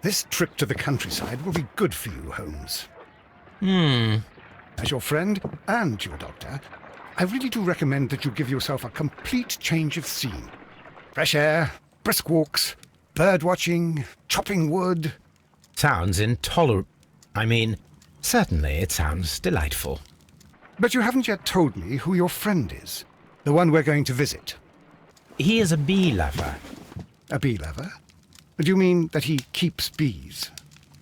This trip to the countryside will be good for you, Holmes. As your friend and your doctor, I really do recommend that you give yourself a complete change of scene. Fresh air, brisk walks, bird watching, chopping wood. Sounds intolerable. Certainly it sounds delightful. But you haven't yet told me who your friend is, the one we're going to visit. He is a bee lover. A bee lover? Do you mean that he keeps bees?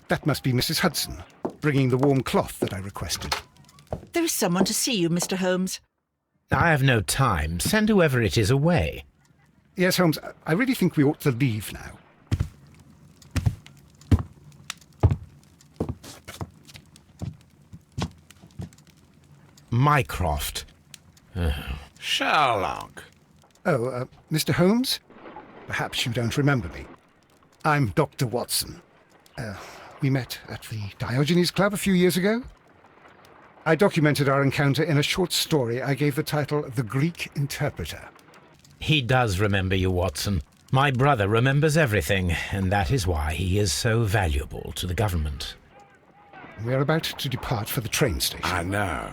That must be Mrs. Hudson, bringing the warm cloth that I requested. There is someone to see you, Mr. Holmes. I have no time. Send whoever it is away. Yes, Holmes, I really think we ought to leave now. Mycroft. Sherlock. Oh, Mr. Holmes? Perhaps you don't remember me. I'm Dr. Watson. We met at the Diogenes Club a few years ago. I documented our encounter in a short story I gave the title The Greek Interpreter. He does remember you, Watson. My brother remembers everything, and that is why he is so valuable to the government. We're about to depart for the train station. I know.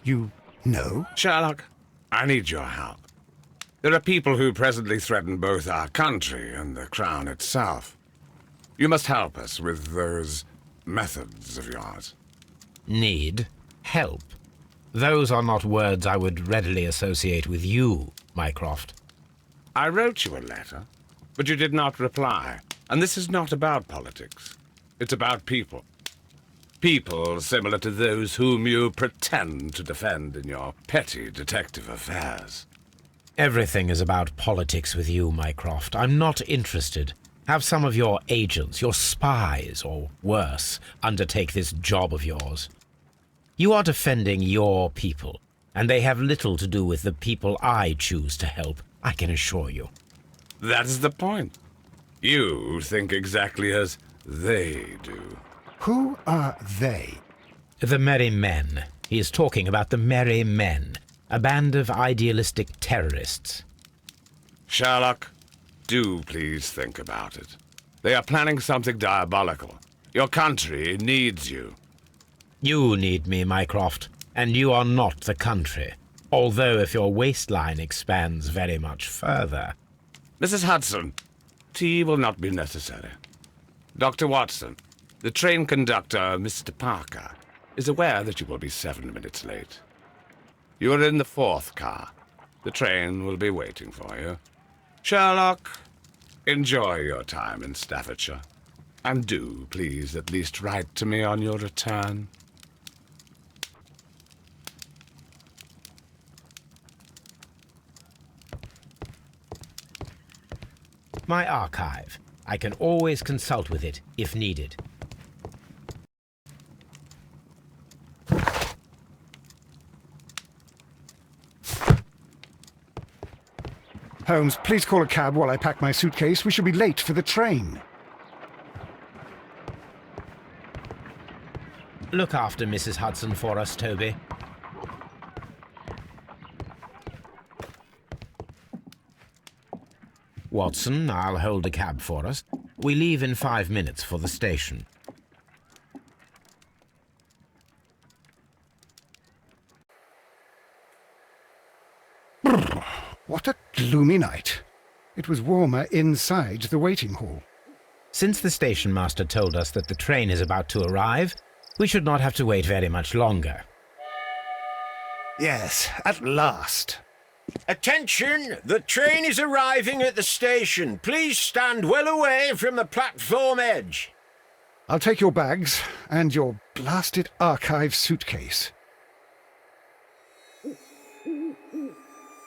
You know? Sherlock, I need your help. There are people who presently threaten both our country and the Crown itself. You must help us with those methods of yours. Need? Help? Those are not words I would readily associate with you, Mycroft. I wrote you a letter, but you did not reply. And this is not about politics. It's about people. People similar to those whom you pretend to defend in your petty detective affairs. Everything is about politics with you, Mycroft. I'm not interested. Have some of your agents, your spies, or worse, undertake this job of yours. You are defending your people, and they have little to do with the people I choose to help, I can assure you. That is the point. You think exactly as they do. Who are they? The Merry Men. He is talking about the Merry Men, a band of idealistic terrorists. Sherlock, do please think about it. They are planning something diabolical. Your country needs you. You need me, Mycroft, and you are not the country. Although if your waistline expands very much further. Mrs. Hudson, tea will not be necessary. Dr. Watson, the train conductor, Mr. Parker, is aware that you will be 7 minutes late. You are in the 4th car. The train will be waiting for you. Sherlock, enjoy your time in Staffordshire. And do, please, at least write to me on your return. My archive. I can always consult with it, if needed. Holmes, please call a cab while I pack my suitcase. We shall be late for the train. Look after Mrs. Hudson for us, Toby. Watson, I'll hold a cab for us. We leave in 5 minutes for the station. What a gloomy night. It was warmer inside the waiting hall. Since the station master told us that the train is about to arrive, we should not have to wait very much longer. Yes, at last. Attention! The train is arriving at the station. Please stand well away from the platform edge. I'll take your bags and your blasted archive suitcase.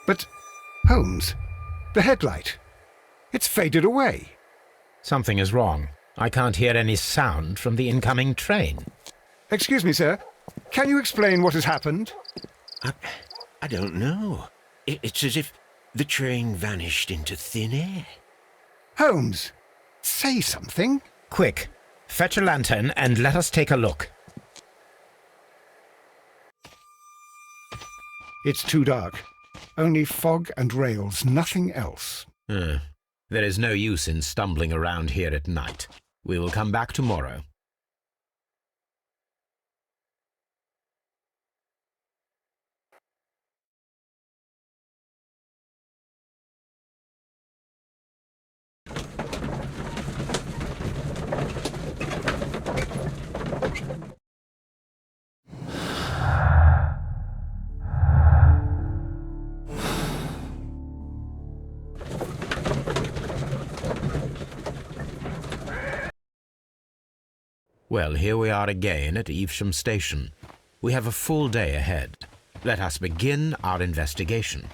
But, Holmes, the headlight. It's faded away. Something is wrong. I can't hear any sound from the incoming train. Excuse me, sir. Can you explain what has happened? I don't know. It's as if the train vanished into thin air. Holmes, say something. Quick, fetch a lantern and let us take a look. It's too dark. Only fog and rails, nothing else. There is no use in stumbling around here at night. We will come back tomorrow. Well, here we are again at Evesham Station. We have a full day ahead. Let us begin our investigation.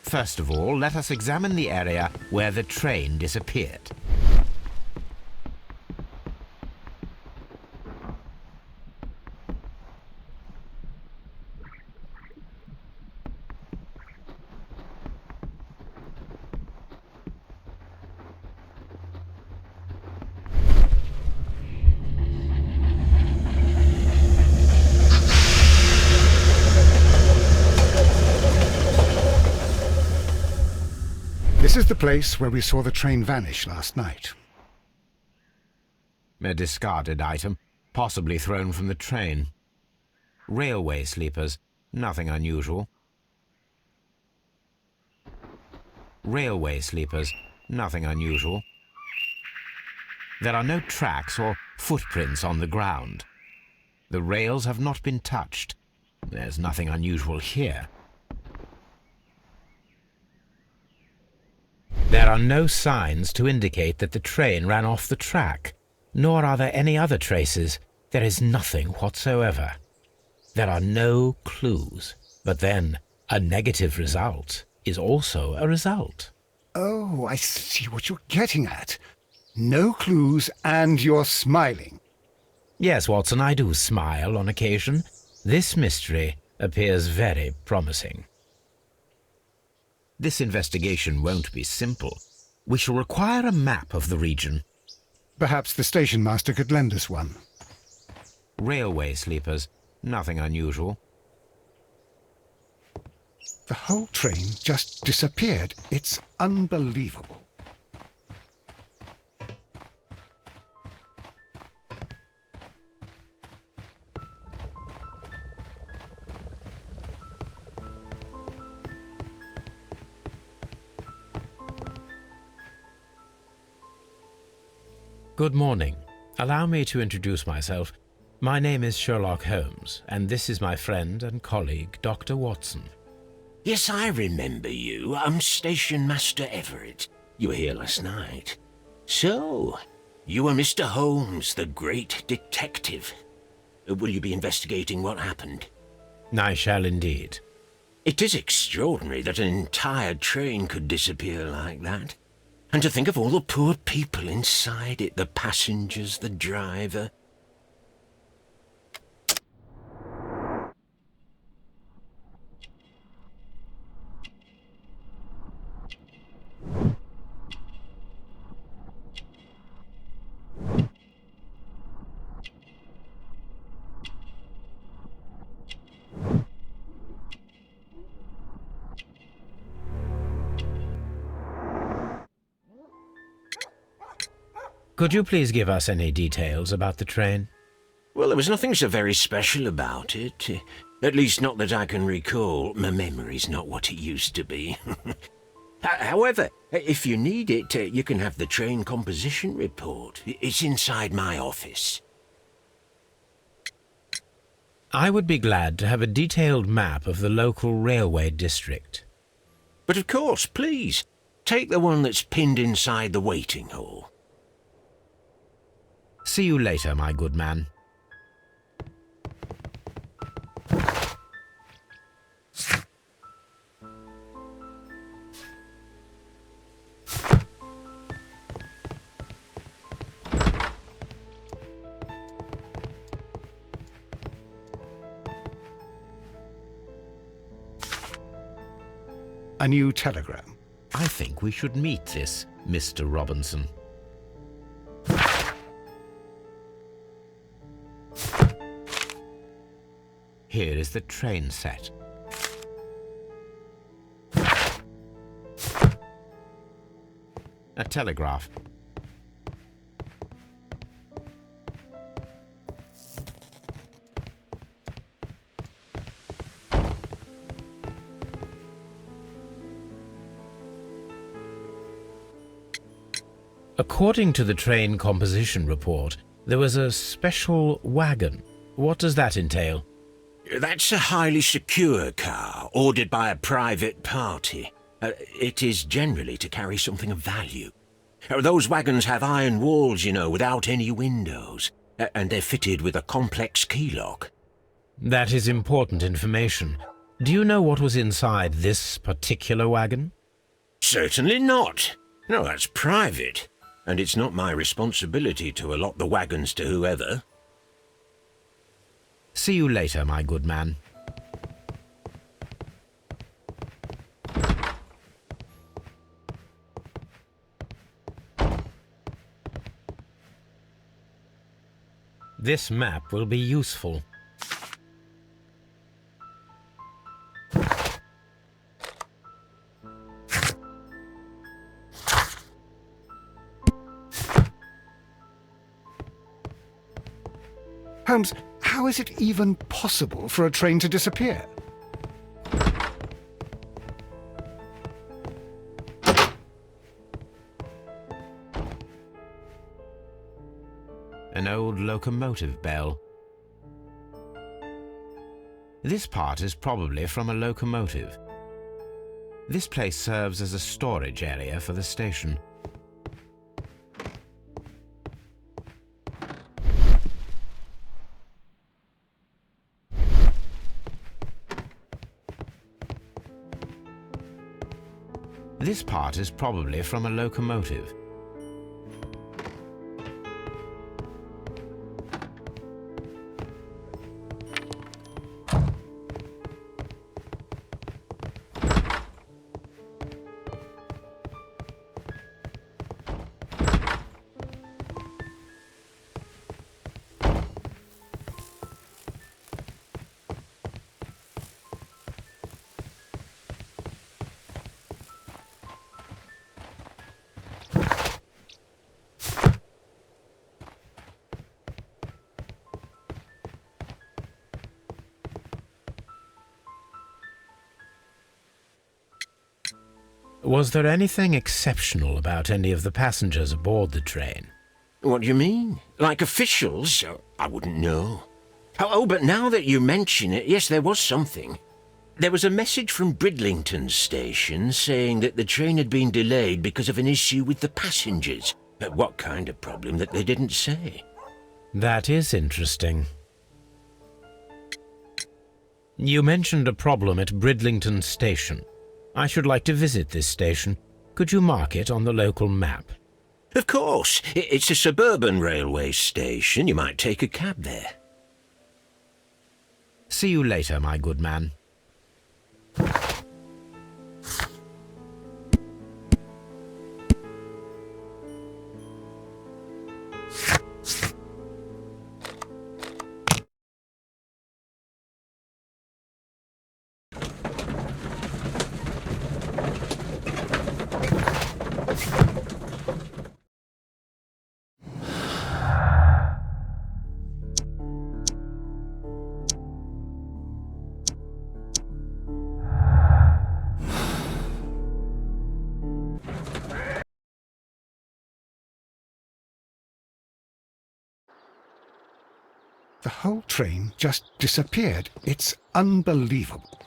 First of all, let us examine the area where the train disappeared. This is the place where we saw the train vanish last night. A discarded item, possibly thrown from the train. Railway sleepers, nothing unusual. Railway sleepers, nothing unusual. There are no tracks or footprints on the ground. The rails have not been touched. There's nothing unusual here. There are no signs to indicate that the train ran off the track, nor are there any other traces. There is nothing whatsoever. There are no clues. But then, a negative result is also a result. Oh, I see what you're getting at. No clues, and you're smiling. Yes, Watson, I do smile on occasion. This mystery appears very promising. This investigation won't be simple. We shall require a map of the region. Perhaps the station master could lend us one. Railway sleepers, nothing unusual. The whole train just disappeared. It's unbelievable. Good morning. Allow me to introduce myself. My name is Sherlock Holmes, and this is my friend and colleague, Dr. Watson. Yes, I remember you. I'm Station Master Everett. You were here last night. So, you are Mr. Holmes, the great detective. Will you be investigating what happened? I shall indeed. It is extraordinary that an entire train could disappear like that. And to think of all the poor people inside it, the passengers, the driver. Could you please give us any details about the train? Well, there was nothing so very special about it. At least not that I can recall. My memory's not what it used to be. However, if you need it, you can have the train composition report. It's inside my office. I would be glad to have a detailed map of the local railway district. But of course, please, take the one that's pinned inside the waiting hall. See you later, my good man. A new telegram. I think we should meet this Mr. Robinson. Here is the train set. A telegraph. According to the train composition report, there was a special wagon. What does that entail? That's a highly secure car, ordered by a private party. It is generally to carry something of value. Those wagons have iron walls, you know, without any windows, and they're fitted with a complex key lock. That is important information. Do you know what was inside this particular wagon? Certainly not. No, that's private, and it's not my responsibility to allot the wagons to whoever. See you later, my good man. This map will be useful. Holmes, how is it even possible for a train to disappear? An old locomotive bell. This part is probably from a locomotive. This place serves as a storage area for the station. This part is probably from a locomotive. Was there anything exceptional about any of the passengers aboard the train? What do you mean? Like officials? I wouldn't know. But now that you mention it, yes, there was something. There was a message from Bridlington station saying that the train had been delayed because of an issue with the passengers. But what kind of problem that they didn't say? That is interesting. You mentioned a problem at Bridlington station. I should like to visit this station. Could you mark it on the local map? Of course. It's a suburban railway station. You might take a cab there. See you later, my good man. The whole train just disappeared. It's unbelievable.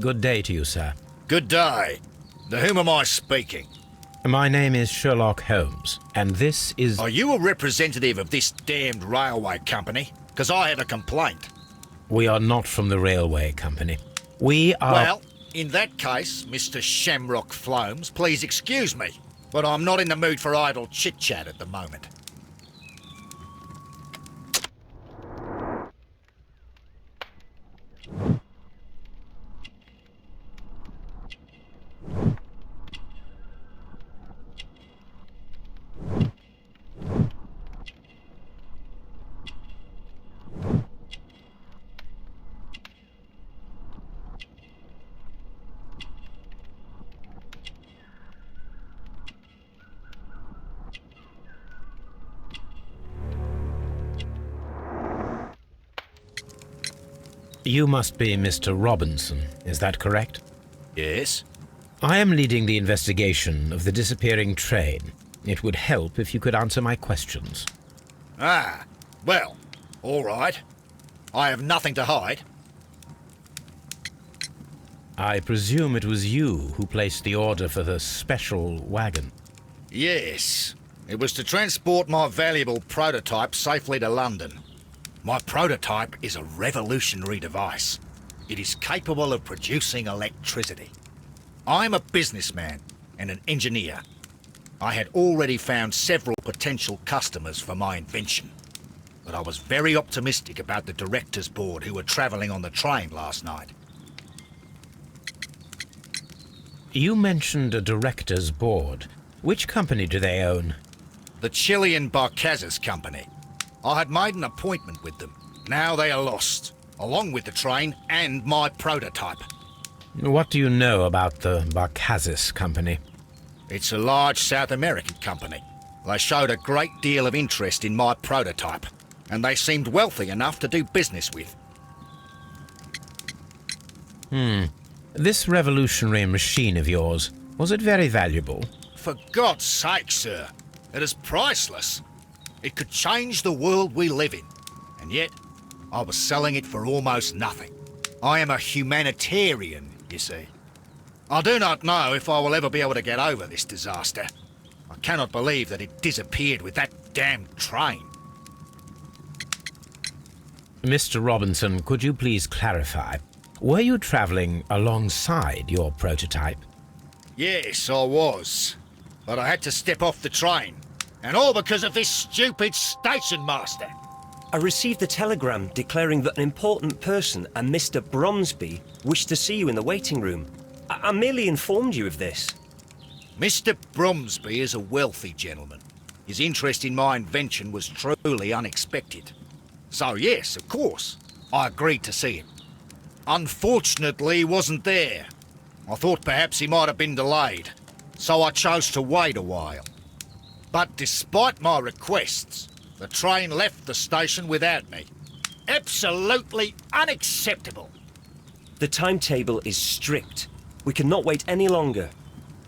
Good day to you, sir. Good day. To whom am I speaking? My name is Sherlock Holmes, and this is... Are you a representative of this damned railway company? Because I had a complaint. We are not from the railway company. We are... Well, in that case, Mr. Shamrock Flomes, please excuse me, but I'm not in the mood for idle chit-chat at the moment. You must be Mr. Robinson, is that correct? Yes? I am leading the investigation of the disappearing train. It would help if you could answer my questions. Ah, well, all right. I have nothing to hide. I presume it was you who placed the order for the special wagon. Yes. It was to transport my valuable prototype safely to London. My prototype is a revolutionary device. It is capable of producing electricity. I'm a businessman and an engineer. I had already found several potential customers for my invention. But I was very optimistic about the directors' board who were travelling on the train last night. You mentioned a director's board. Which company do they own? The Chilean Barcazes Company. I had made an appointment with them. Now they are lost, along with the train and my prototype. What do you know about the Barcazes Company? It's a large South American company. They showed a great deal of interest in my prototype, and they seemed wealthy enough to do business with. This revolutionary machine of yours, was it very valuable? For God's sake, sir, it is priceless. It could change the world we live in, and yet I was selling it for almost nothing. I am a humanitarian, you see. I do not know if I will ever be able to get over this disaster. I cannot believe that it disappeared with that damned train. Mr. Robinson, could you please clarify? Were you traveling alongside your prototype? Yes, I was. But I had to step off the train. And all because of this stupid station master. I received a telegram declaring that an important person, a Mr. Bromsby, wished to see you in the waiting room. I merely informed you of this. Mr. Bromsby is a wealthy gentleman. His interest in my invention was truly unexpected. So yes, of course, I agreed to see him. Unfortunately, he wasn't there. I thought perhaps he might have been delayed, so I chose to wait a while. But despite my requests, the train left the station without me. Absolutely unacceptable. The timetable is strict. We cannot wait any longer.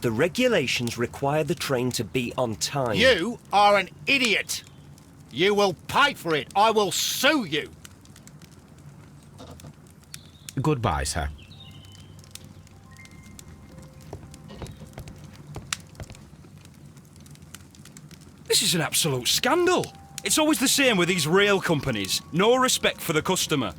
The regulations require the train to be on time. You are an idiot. You will pay for it. I will sue you. Goodbye, sir. This is an absolute scandal. It's always the same with these rail companies. No respect for the customer.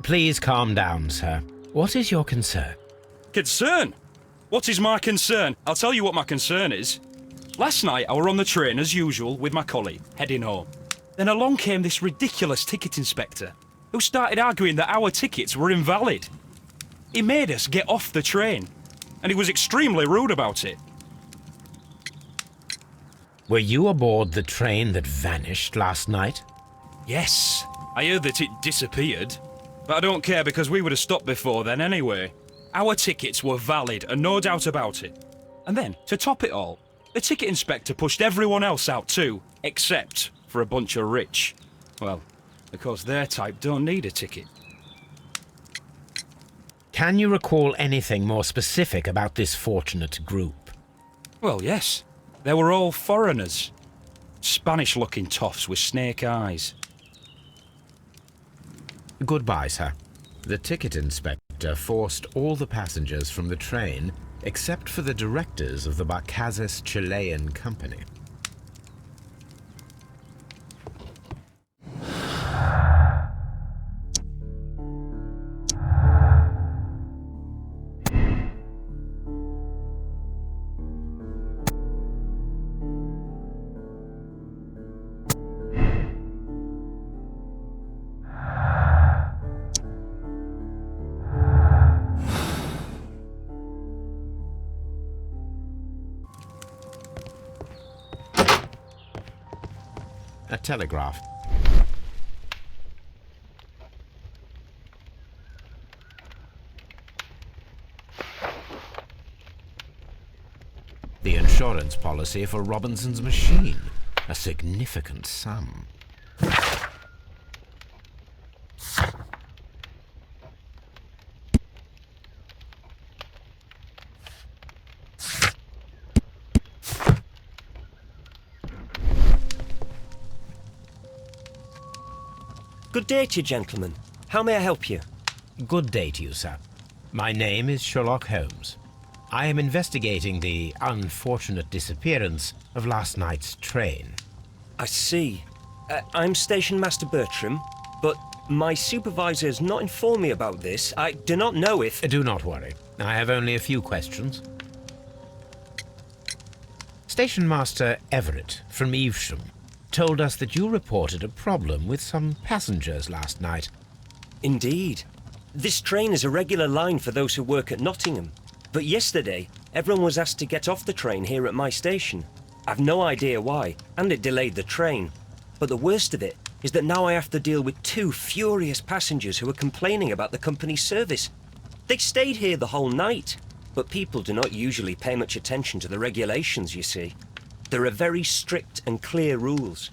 Please calm down, sir. What is your concern? Concern? What is my concern? I'll tell you what my concern is. Last night I were on the train as usual with my colleague, heading home. Then along came this ridiculous ticket inspector, who started arguing that our tickets were invalid. He made us get off the train, and he was extremely rude about it. Were you aboard the train that vanished last night? Yes, I heard that it disappeared. But I don't care because we would have stopped before then anyway. Our tickets were valid and no doubt about it. And then, to top it all, the ticket inspector pushed everyone else out too, except for a bunch of rich. Well, because their type don't need a ticket. Can you recall anything more specific about this fortunate group? Well, yes. They were all foreigners. Spanish-looking toffs with snake eyes. Goodbye, sir. The ticket inspector forced all the passengers from the train except for the directors of the Barcazes Chilean Company. A telegraph. The insurance policy for Robinson's machine. A significant sum. Good day to you, gentlemen. How may I help you? Good day to you, sir. My name is Sherlock Holmes. I am investigating the unfortunate disappearance of last night's train. I see. I'm Station Master Bertram, but my supervisor has not informed me about this. I do not know if... Do not worry. I have only a few questions. Station Master Everett from Evesham told us that you reported a problem with some passengers last night. Indeed. This train is a regular line for those who work at Nottingham. But yesterday, everyone was asked to get off the train here at my station. I've no idea why, and it delayed the train. But the worst of it is that now I have to deal with 2 furious passengers who are complaining about the company's service. They stayed here the whole night, but people do not usually pay much attention to the regulations, you see. There are very strict and clear rules.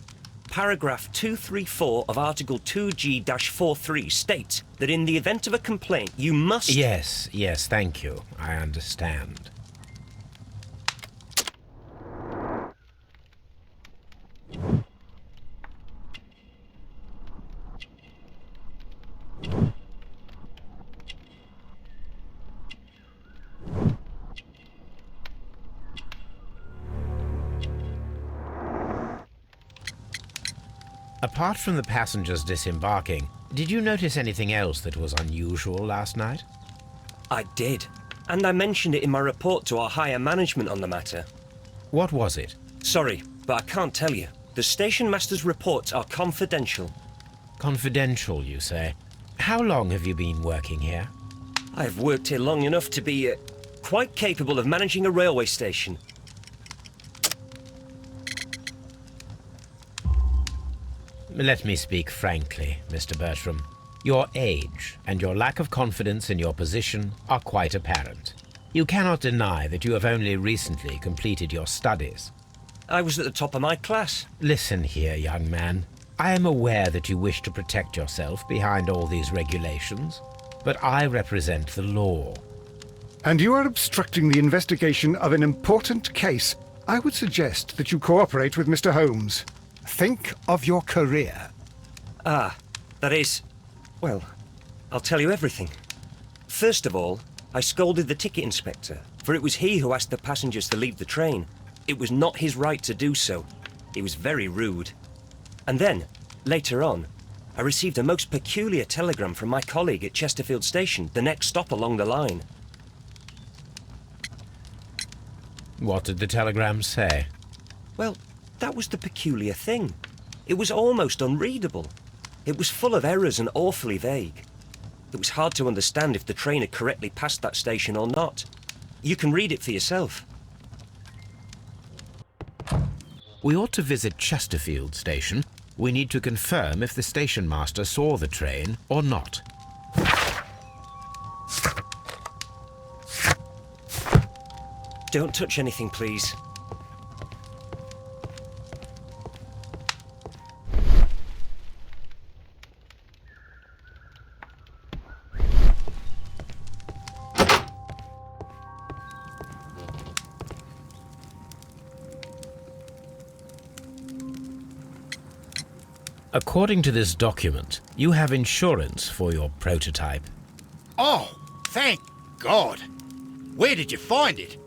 Paragraph 234 of Article 2G-43 states that in the event of a complaint, you must... Yes, thank you. I understand. Apart from the passengers disembarking, did you notice anything else that was unusual last night? I did, and I mentioned it in my report to our higher management on the matter. What was it? Sorry, but I can't tell you. The station master's reports are confidential. Confidential, you say? How long have you been working here? I have worked here long enough to be quite capable of managing a railway station. Let me speak frankly, Mr. Bertram. Your age and your lack of confidence in your position are quite apparent. You cannot deny that you have only recently completed your studies. I was at the top of my class. Listen here, young man. I am aware that you wish to protect yourself behind all these regulations, but I represent the law. And you are obstructing the investigation of an important case. I would suggest that you cooperate with Mr. Holmes. Think of your career. Ah, that is... Well, I'll tell you everything. First of all, I scolded the ticket inspector, for it was he who asked the passengers to leave the train. It was not his right to do so. He was very rude. And then, later on, I received a most peculiar telegram from my colleague at Chesterfield Station, the next stop along the line. What did the telegram say? Well, that was the peculiar thing. It was almost unreadable. It was full of errors and awfully vague. It was hard to understand if the train had correctly passed that station or not. You can read it for yourself. We ought to visit Chesterfield Station. We need to confirm if the station master saw the train or not. Don't touch anything, please. According to this document, you have insurance for your prototype. Oh, thank God. Where did you find it?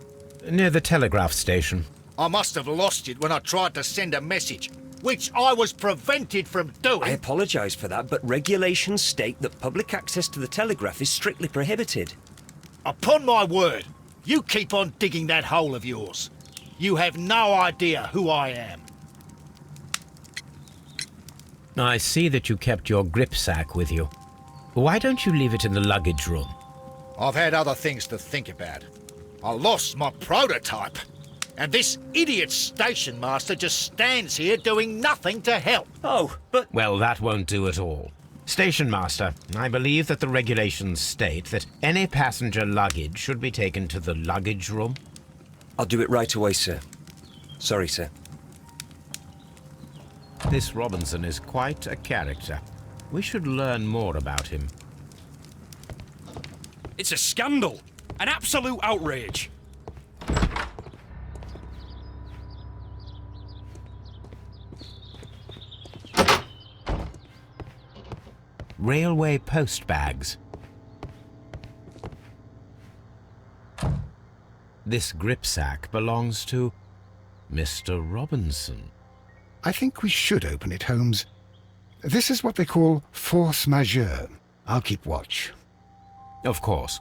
Near the telegraph station. I must have lost it when I tried to send a message, which I was prevented from doing. I apologise for that, but regulations state that public access to the telegraph is strictly prohibited. Upon my word, you keep on digging that hole of yours. You have no idea who I am. I see that you kept your gripsack with you. Why don't you leave it in the luggage room? I've had other things to think about. I lost my prototype. And this idiot station master just stands here doing nothing to help. Oh, but Well, that won't do at all. Station Master, I believe that the regulations state that any passenger luggage should be taken to the luggage room. I'll do it right away, sir. Sorry, sir. This Robinson is quite a character. We should learn more about him. it's a scandal. An absolute outrage. Railway post bags. This gripsack belongs to Mr. Robinson. I think we should open it, Holmes. This is what they call force majeure. I'll keep watch. Of course.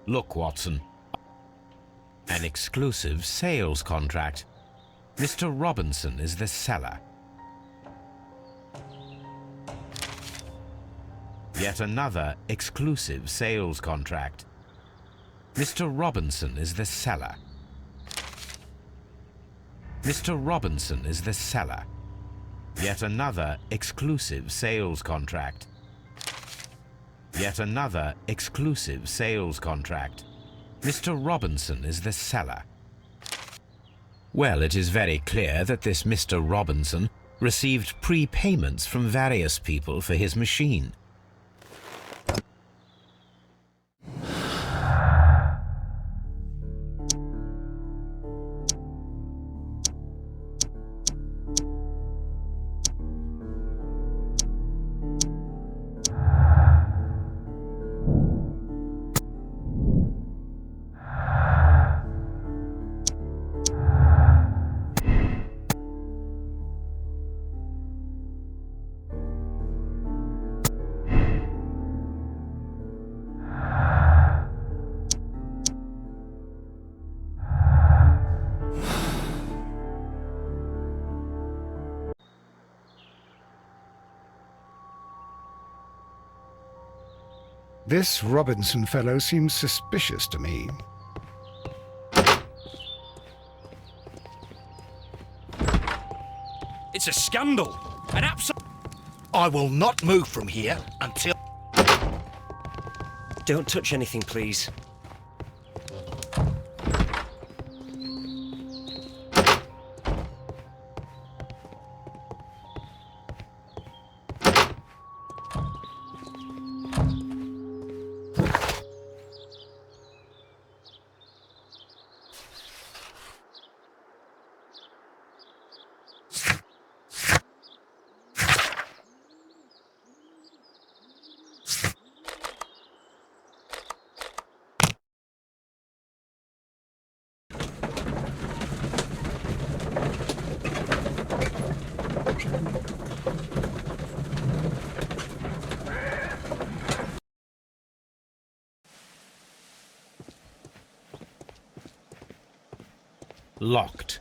Look, Watson. An exclusive sales contract. Mr. Robinson is the seller. Yet another exclusive sales contract. Mr. Robinson is the seller. Mr. Robinson is the seller. Yet another exclusive sales contract. Yet another exclusive sales contract. Mr. Robinson is the seller. Well, it is very clear that this Mr. Robinson received prepayments from various people for his machine. This Robinson fellow seems suspicious to me. It's a scandal. An absolute... I will not move from here until... Don't touch anything, please. Locked.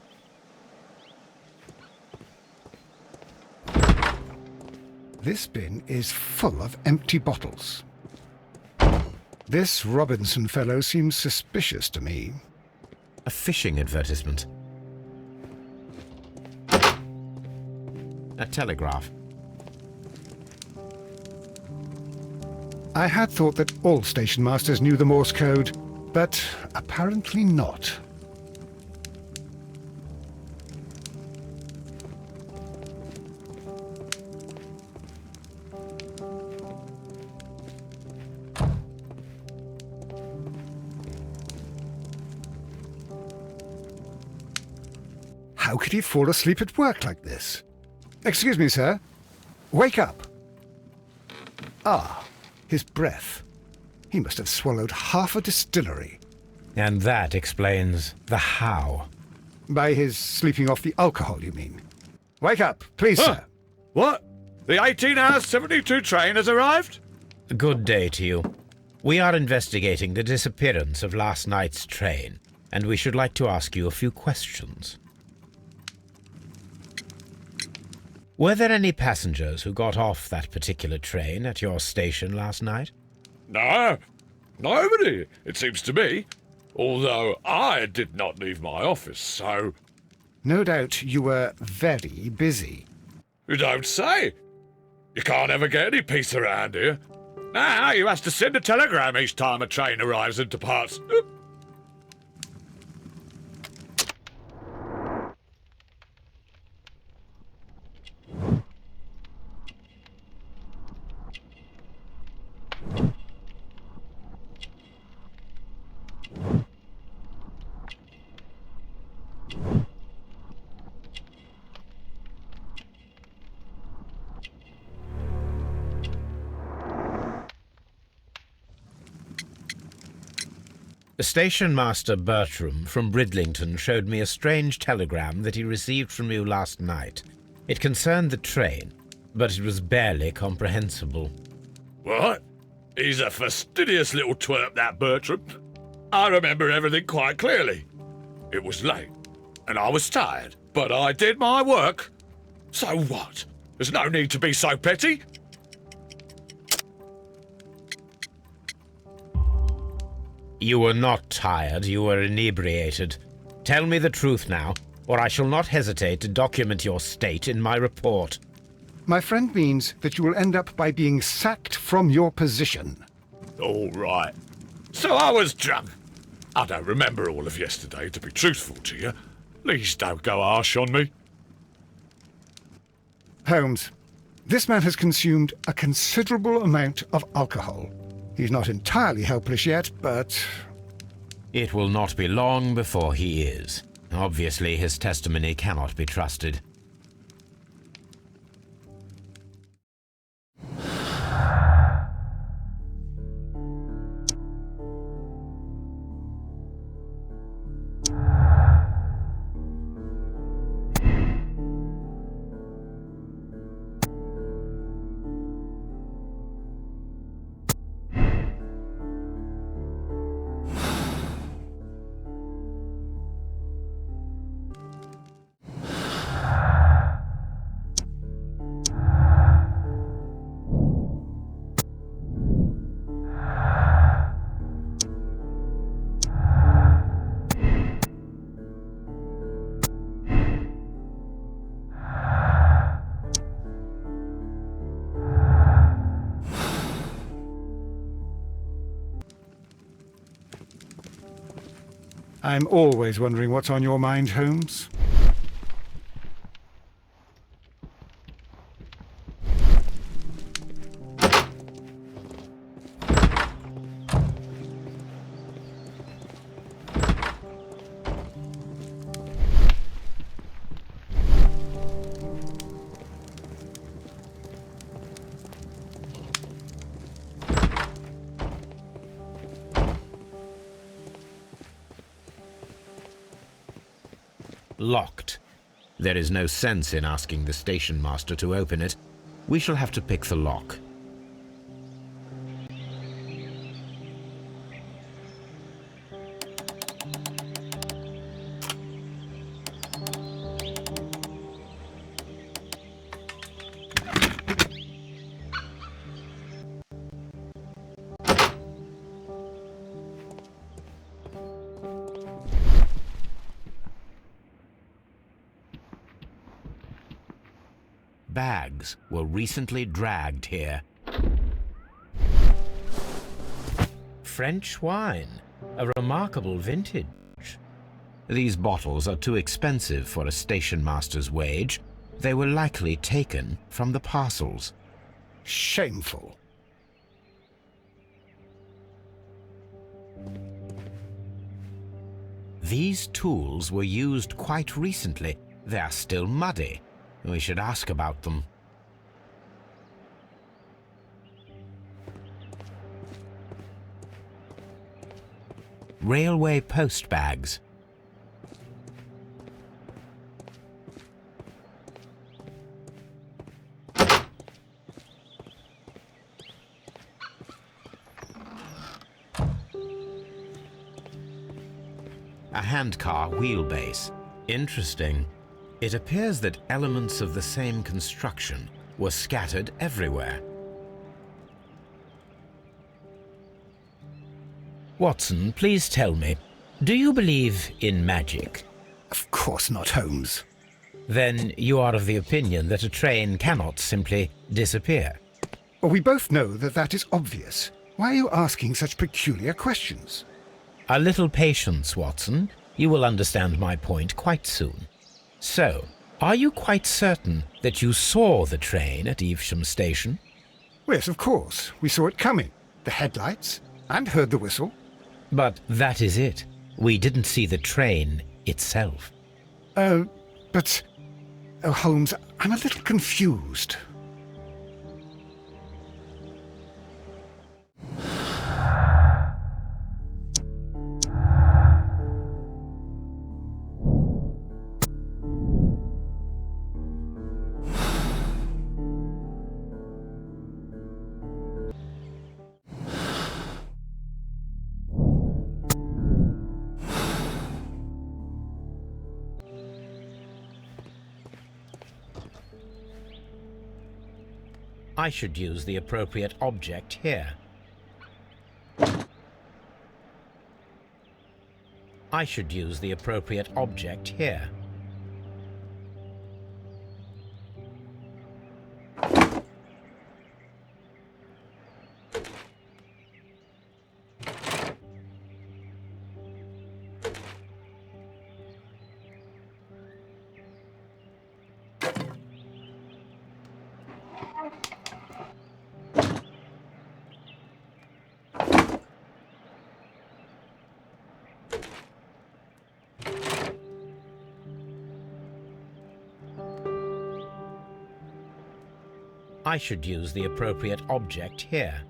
This bin is full of empty bottles. This Robinson fellow seems suspicious to me. A fishing advertisement. A telegraph. I had thought that all station masters knew the Morse code, but apparently not. How could he fall asleep at work like this? Excuse me, sir. Wake up. Ah, his breath. He must have swallowed half a distillery. And that explains the how. By his sleeping off the alcohol, you mean? Wake up, please, Huh? sir. What? The 18-hour 72 train has arrived? Good day to you. We are investigating the disappearance of last night's train, and we should like to ask you a few questions. Were there any passengers who got off that particular train at your station last night? No, nobody, it seems to me. Although I did not leave my office, so... No doubt you were very busy. You don't say. You can't ever get any peace around here. Now you have to send a telegram each time a train arrives and departs. Station Master Bertram from Bridlington showed me a strange telegram that he received from you last night. It concerned the train, but it was barely comprehensible. What? He's a fastidious little twerp, that Bertram. I remember everything quite clearly. It was late, and I was tired, but I did my work. So what? There's no need to be so petty. You were not tired, you were inebriated. Tell me the truth now, or I shall not hesitate to document your state in my report. My friend means that you will end up by being sacked from your position. All right. So I was drunk. I don't remember all of yesterday, to be truthful to you. Please don't go harsh on me. Holmes, this man has consumed a considerable amount of alcohol. He's not entirely helpless yet, but... It will not be long before he is. Obviously, his testimony cannot be trusted. I'm always wondering what's on your mind, Holmes. Locked. There is no sense in asking the station master to open it. We shall have to pick the lock. bags were recently dragged here. French wine, a remarkable vintage. These bottles are too expensive for a station master's wage. They were likely taken from the parcels. Shameful. These tools were used quite recently. They are still muddy. We should ask about them. Railway post bags. A handcar wheelbase. Interesting. It appears that elements of the same construction were scattered everywhere. Watson, please tell me, do you believe in magic? Of course not, Holmes. Then you are of the opinion that a train cannot simply disappear. Well, we both know that that is obvious. Why are you asking such peculiar questions? A little patience, Watson. You will understand my point quite soon. So, are you quite certain that you saw the train at Evesham Station? Yes, of course. We saw it coming. The headlights, and heard the whistle. But that is it. We didn't see the train itself. But... Oh, Holmes, I'm a little confused. I should use the appropriate object here. I should use the appropriate object here. I should use the appropriate object here.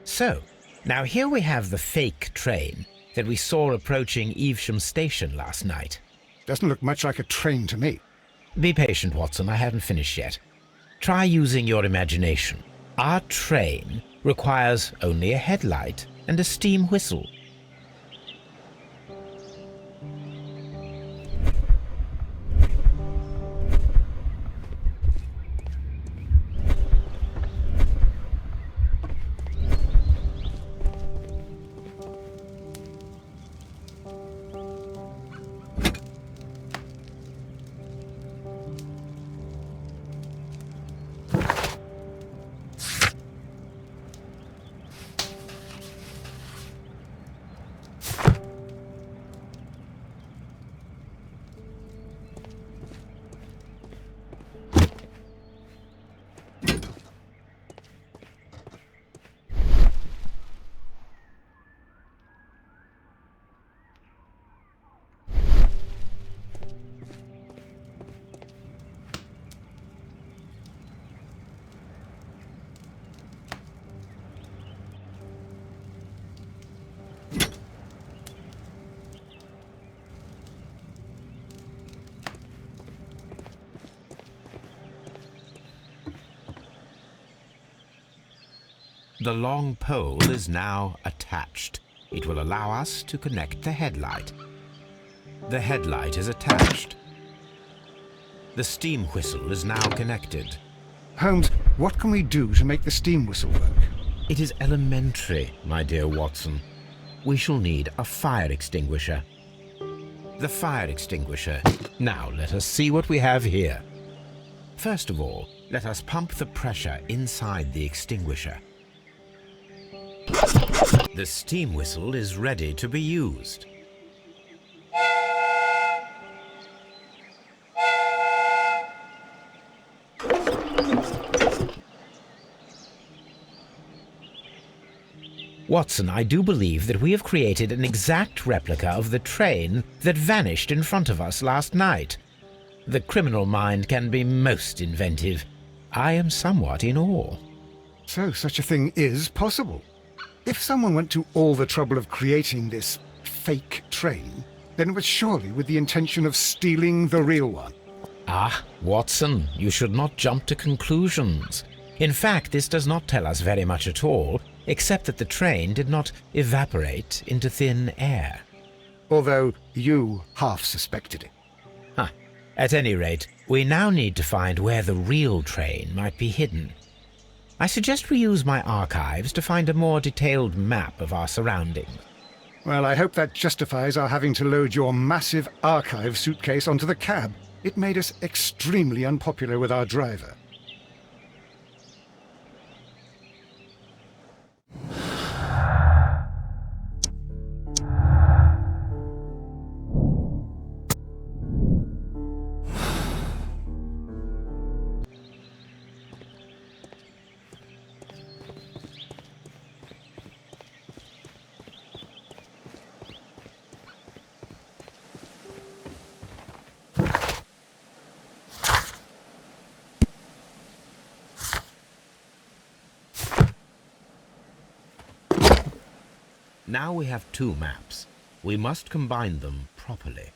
So, now here we have the fake train that we saw approaching Evesham Station last night. Doesn't look much like a train to me. Be patient, Watson. I haven't finished yet. Try using your imagination. Our train requires only a headlight and a steam whistle. The long pole is now attached. It will allow us to connect the headlight. The headlight is attached. The steam whistle is now connected. Holmes, what can we do to make the steam whistle work? It is elementary, my dear Watson. We shall need a fire extinguisher. The fire extinguisher. Now let us see what we have here. First of all, let us pump the pressure inside the extinguisher. The steam whistle is ready to be used. Watson, I do believe that we have created an exact replica of the train that vanished in front of us last night. The criminal mind can be most inventive. I am somewhat in awe. So such a thing is possible. If someone went to all the trouble of creating this fake train, then it was surely with the intention of stealing the real one. Ah, Watson, you should not jump to conclusions. In fact, this does not tell us very much at all, except that the train did not evaporate into thin air. Although you half suspected it. Huh. At any rate, we now need to find where the real train might be hidden. I suggest we use my archives to find a more detailed map of our surroundings. Well, I hope that justifies our having to load your massive archive suitcase onto the cab. It made us extremely unpopular with our driver. Now we have two maps. We must combine them properly.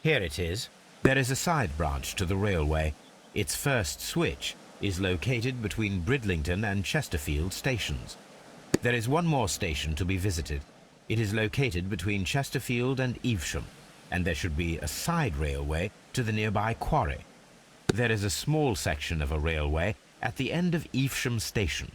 Here it is. There is a side branch to the railway. Its first switch is located between Bridlington and Chesterfield stations. There is one more station to be visited. It is located between Chesterfield and Evesham, and there should be a side railway to the nearby quarry. There is a small section of a railway at the end of Evesham station.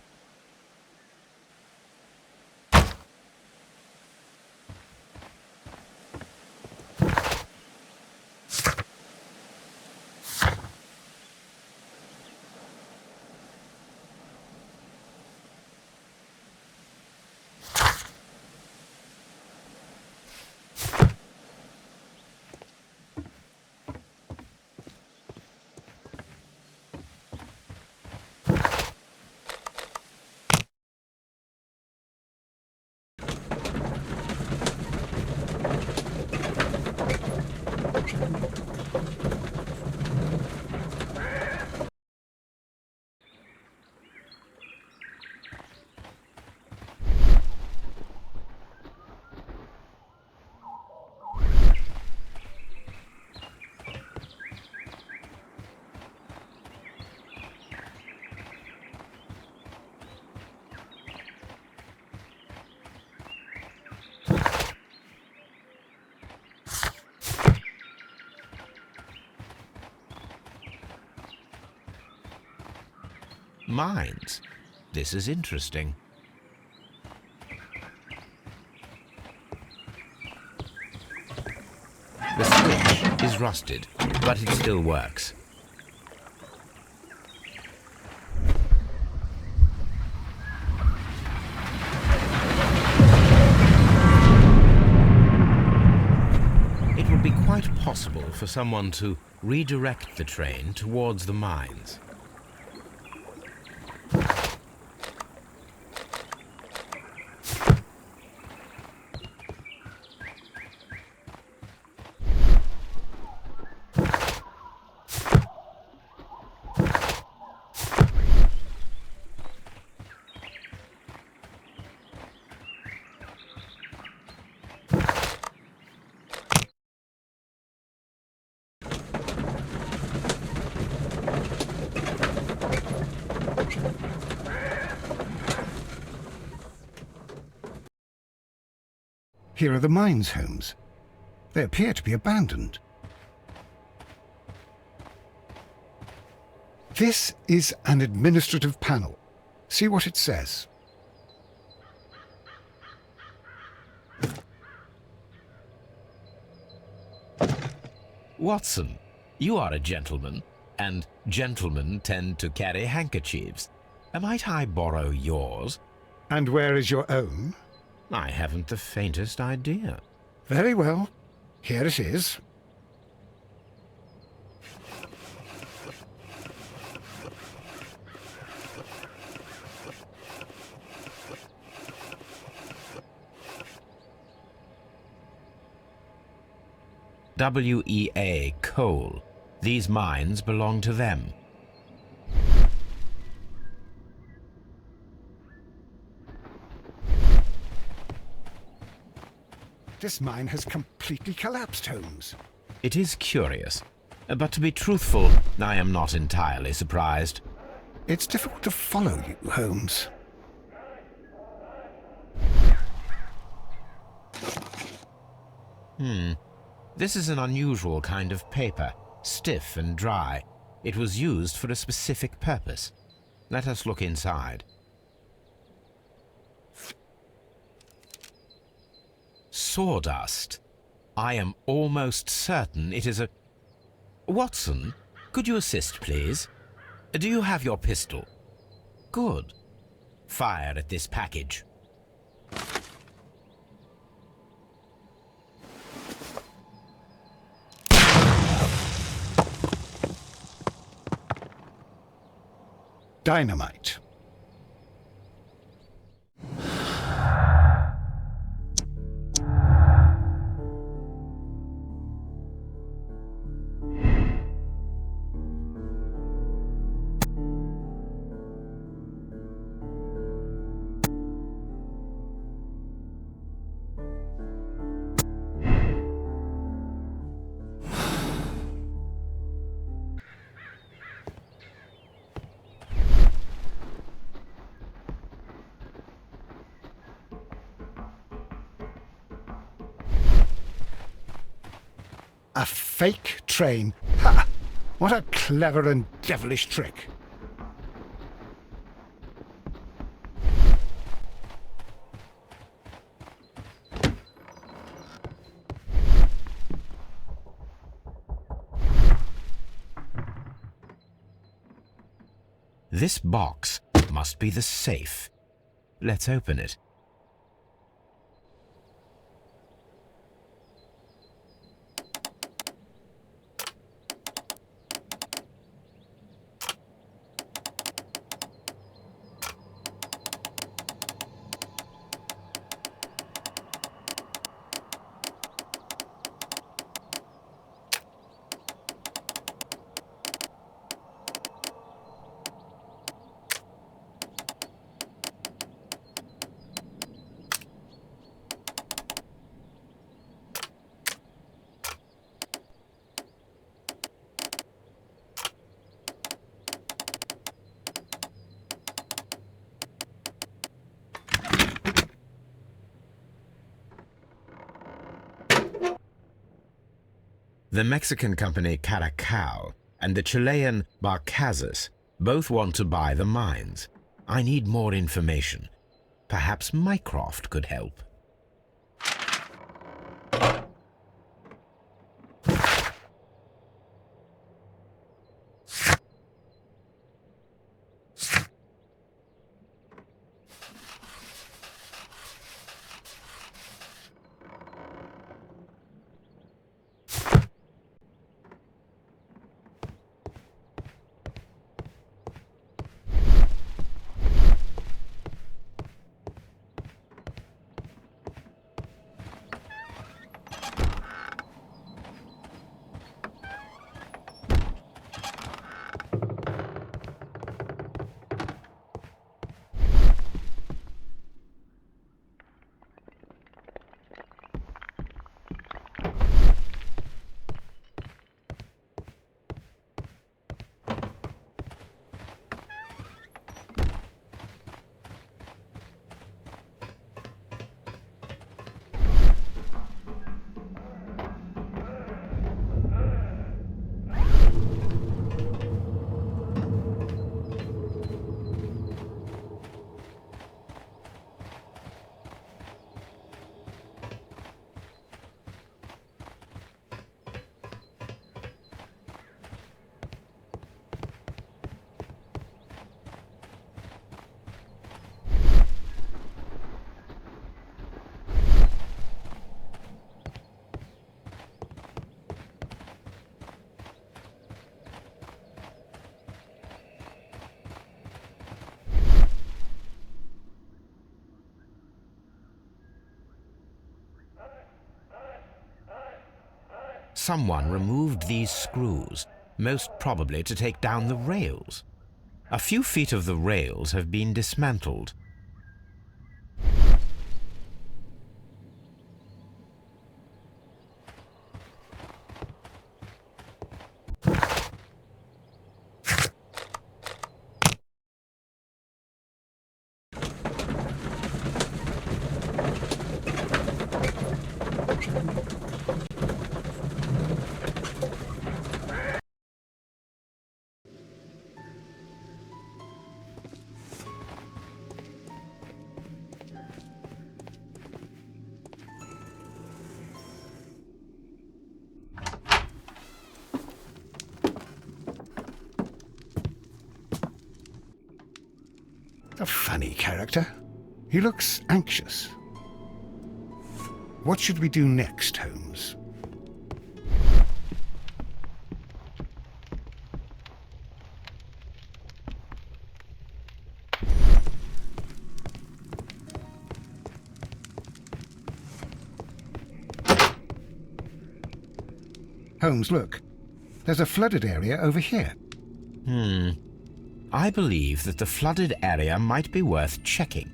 Mines. This is interesting. The switch is rusted, but it still works. It would be quite possible for someone to redirect the train towards the mines. Here are the mines, Holmes. They appear to be abandoned. This is an administrative panel. See what it says. Watson, you are a gentleman, and gentlemen tend to carry handkerchiefs. Might I borrow yours? And where is your own? I haven't the faintest idea. Very well. Here it is. WEA Coal. These mines belong to them. This mine has completely collapsed, Holmes. It is curious, but to be truthful, I am not entirely surprised. It's difficult to follow you, Holmes. This is an unusual kind of paper, stiff and dry. It was used for a specific purpose. Let us look inside. Sawdust. I am almost certain it is a... Watson, could you assist, please? Do you have your pistol? Good. Fire at this package. Dynamite. A fake train. Ha! What a clever and devilish trick. This box must be the safe. Let's open it. The Mexican company Caracal and the Chilean Barcazas both want to buy the mines. I need more information. Perhaps Mycroft could help. Someone removed these screws, most probably to take down the rails. A few feet of the rails have been dismantled. A funny character. He looks anxious. What should we do next, Holmes? Holmes, look. There's a flooded area over here. I believe that the flooded area might be worth checking.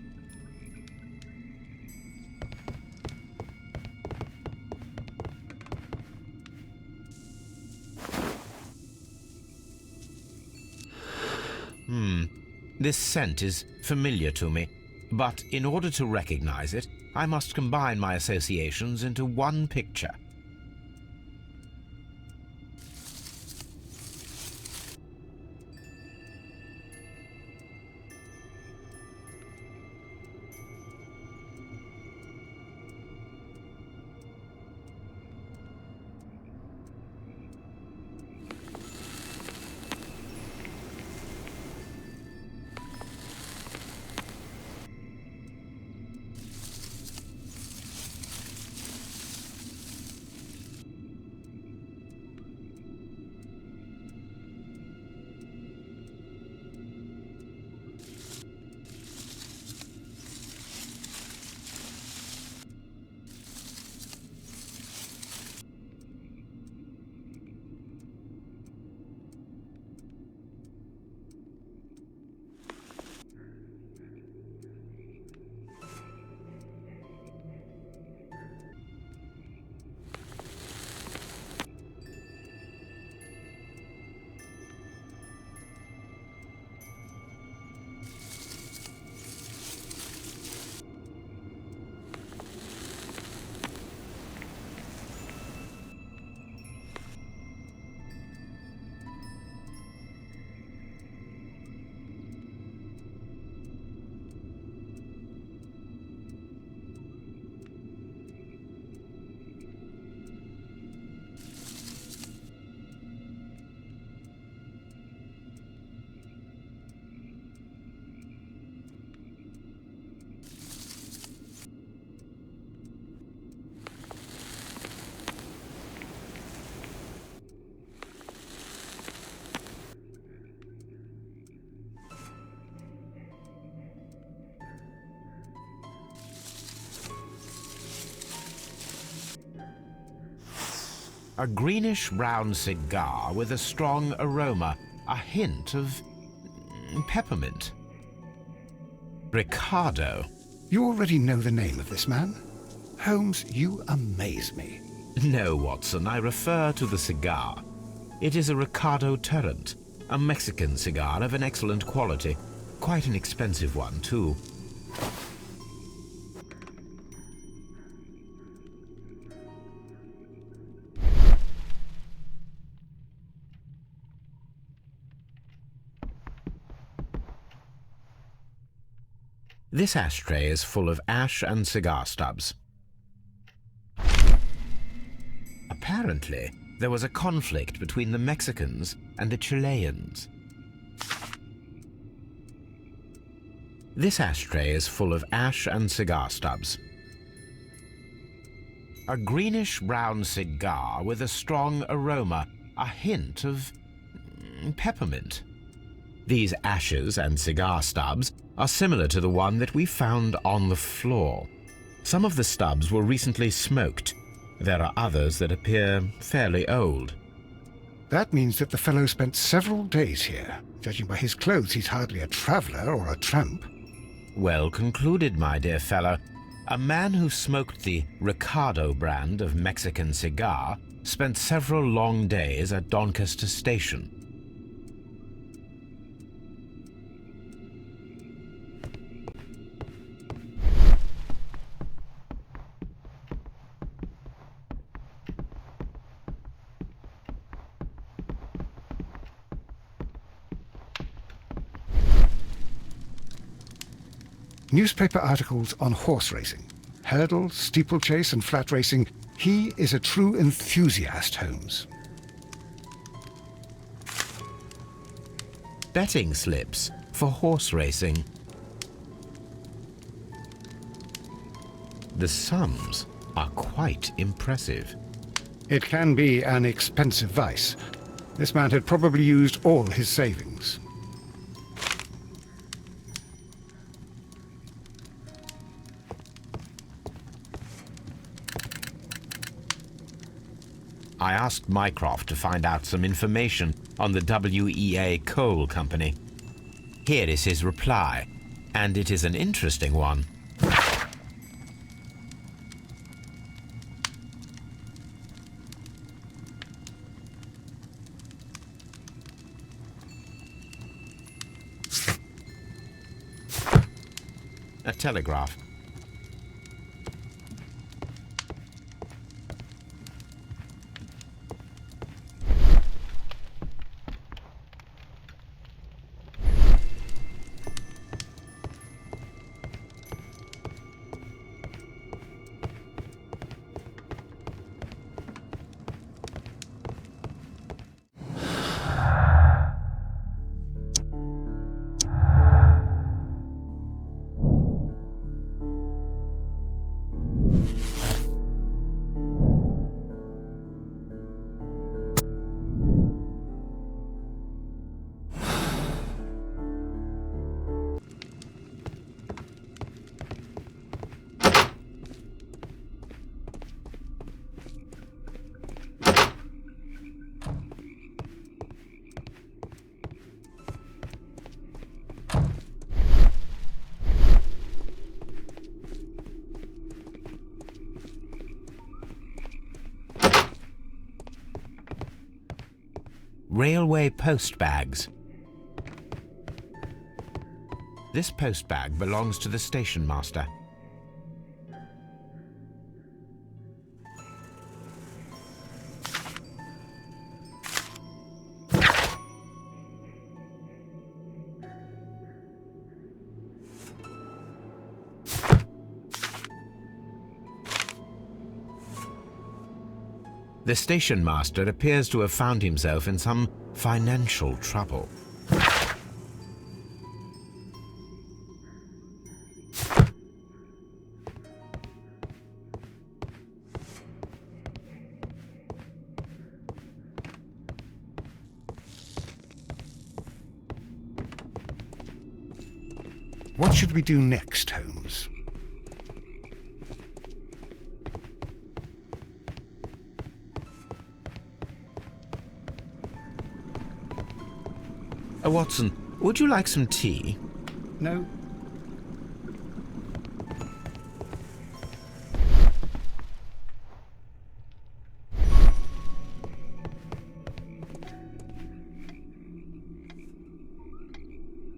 This scent is familiar to me, but in order to recognize it, I must combine my associations into one picture. A greenish-brown cigar with a strong aroma, a hint of peppermint. Ricardo. You already know the name of this man? Holmes, you amaze me. No, Watson, I refer to the cigar. It is a Ricardo Tarrant, a Mexican cigar of an excellent quality. Quite an expensive one, too. This ashtray is full of ash and cigar stubs. Apparently, there was a conflict between the Mexicans and the Chileans. This ashtray is full of ash and cigar stubs. A greenish-brown cigar with a strong aroma, a hint of peppermint. These ashes and cigar stubs are similar to the one that we found on the floor. Some of the stubs were recently smoked. There are others that appear fairly old. That means that the fellow spent several days here. Judging by his clothes, he's hardly a traveller or a tramp. Well concluded, my dear fellow. A man who smoked the Ricardo brand of Mexican cigar spent several long days at Doncaster Station. Newspaper articles on horse racing, hurdle, steeplechase and flat racing. He is a true enthusiast, Holmes. Betting slips for horse racing. The sums are quite impressive. It can be an expensive vice. This man had probably used all his savings. I asked Mycroft to find out some information on the WEA Coal Company. Here is his reply, and it is an interesting one. A telegraph. Railway post bags. This post bag belongs to the station master. The station master appears to have found himself in some financial trouble. What should we do next, Holmes? Watson, would you like some tea? No?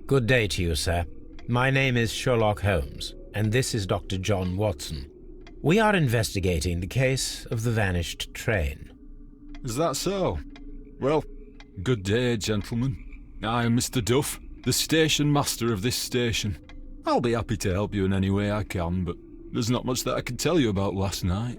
Good day to you, sir. My name is Sherlock Holmes, and this is Dr. John Watson. We are investigating the case of the vanished train. Is that so? Well, good day, gentlemen. I am Mr. Duff, the station master of this station. I'll be happy to help you in any way I can, but there's not much that I can tell you about last night.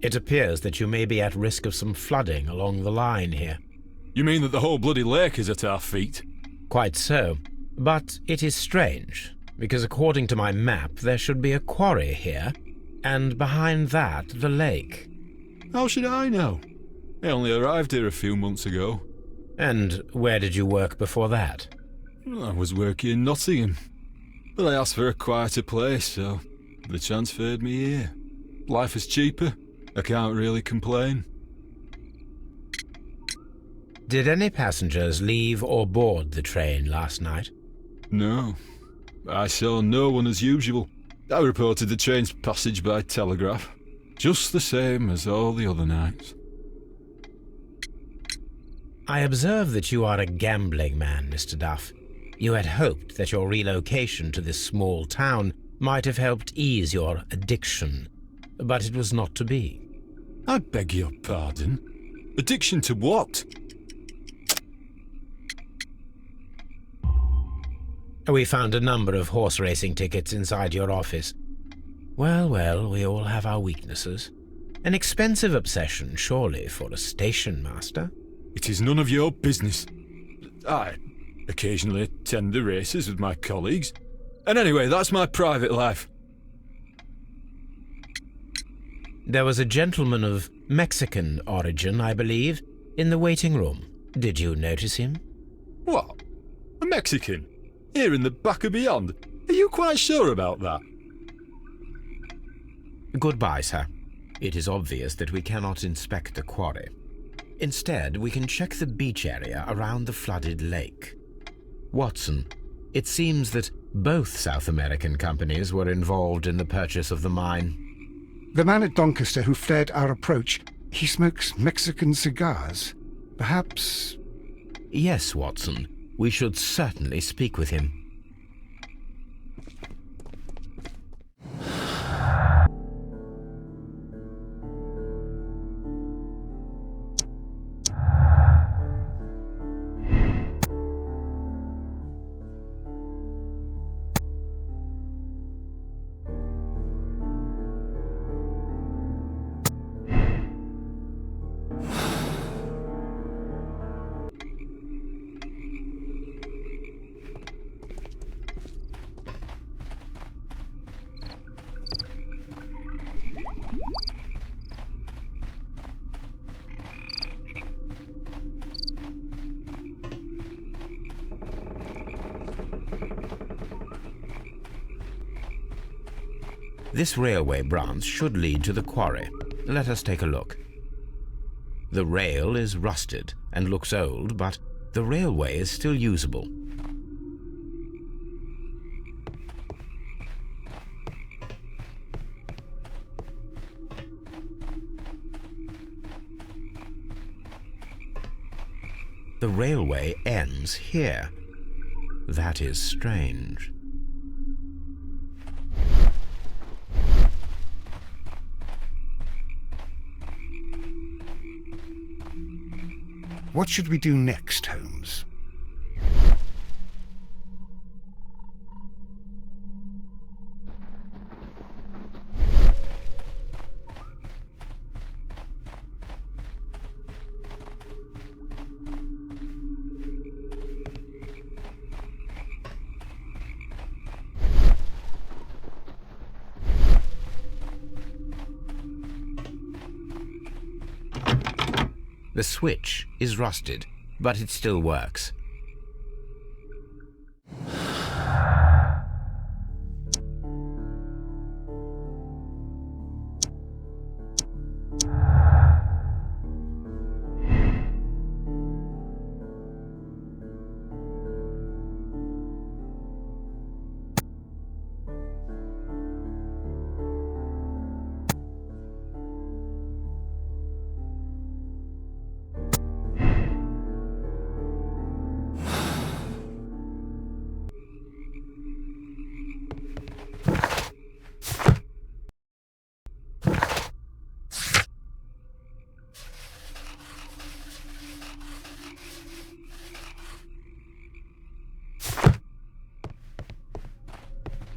It appears that you may be at risk of some flooding along the line here. You mean that the whole bloody lake is at our feet? Quite so. But it is strange, because according to my map, there should be a quarry here, and behind that, the lake. How should I know? I only arrived here a few months ago. And where did you work before that? I was working in Nottingham, but I asked for a quieter place, so they transferred me here. Life is cheaper. I can't really complain. Did any passengers leave or board the train last night? No. I saw no one as usual. I reported the train's passage by telegraph, just the same as all the other nights. I observe that you are a gambling man, Mr. Duff. You had hoped that your relocation to this small town might have helped ease your addiction, but it was not to be. I beg your pardon? Addiction to what? We found a number of horse racing tickets inside your office. Well, we all have our weaknesses. An expensive obsession, surely, for a station master. It is none of your business. I occasionally attend the races with my colleagues. And anyway, that's my private life. There was a gentleman of Mexican origin, I believe, in the waiting room. Did you notice him? What? A Mexican? Here in the back of beyond? Are you quite sure about that? Goodbye, sir. It is obvious that we cannot inspect the quarry. Instead, we can check the beach area around the flooded lake. Watson, it seems that both South American companies were involved in the purchase of the mine. The man at Doncaster who fled our approach, he smokes Mexican cigars. Perhaps... Yes, Watson. We should certainly speak with him. This railway branch should lead to the quarry. Let us take a look. The rail is rusted and looks old, but the railway is still usable. The railway ends here. That is strange. What should we do next, Holmes? The switch is rusted, but it still works.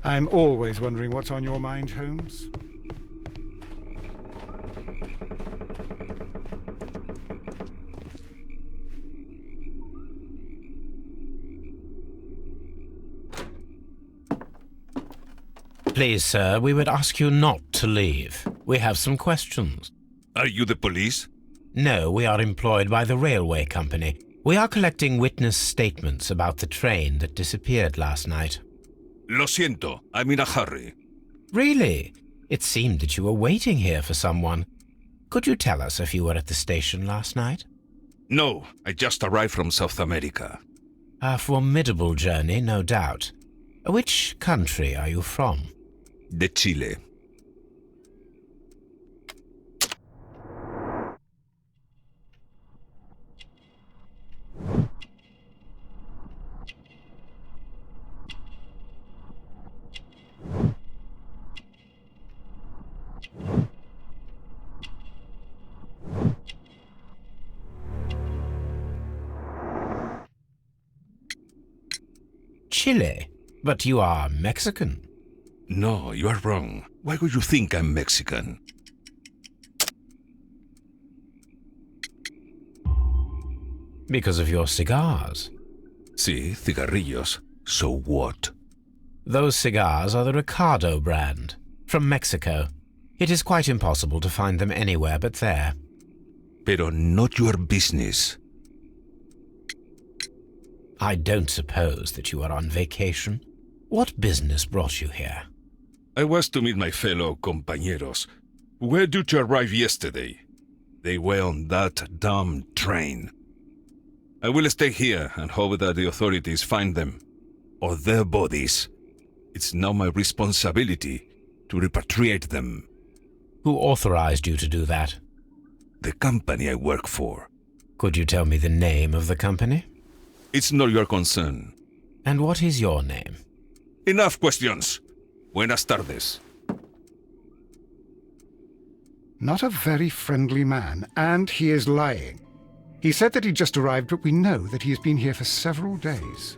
I'm always wondering what's on your mind, Holmes. Please, sir, we would ask you not to leave. We have some questions. Are you the police? No, we are employed by the railway company. We are collecting witness statements about the train that disappeared last night. Lo siento, I'm in a hurry. Really? It seemed that you were waiting here for someone. Could you tell us if you were at the station last night? No, I just arrived from South America. A formidable journey, no doubt. Which country are you from? De Chile. Chile? But you are Mexican. No, you are wrong. Why would you think I'm Mexican? Because of your cigars. Sí, cigarrillos. So what? Those cigars are the Ricardo brand, from Mexico. It is quite impossible to find them anywhere but there. Pero not your business. I don't suppose that you are on vacation. What business brought you here? I was to meet my fellow compañeros. Where did you arrive yesterday? They were on that damn train. I will stay here and hope that the authorities find them, or their bodies. It's now my responsibility to repatriate them. Who authorized you to do that? The company I work for. Could you tell me the name of the company? It's not your concern. And what is your name? Enough questions. Buenas tardes. Not a very friendly man, and he is lying. He said that he just arrived, but we know that he has been here for several days.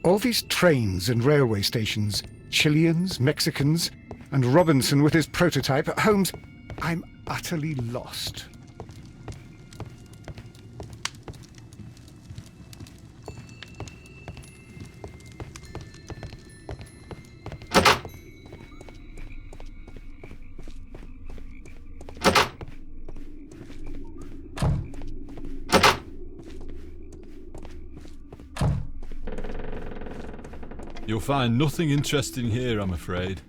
All these trains and railway stations, Chileans, Mexicans, and Robinson with his prototype. Holmes, I'm utterly lost. You'll find nothing interesting here, I'm afraid.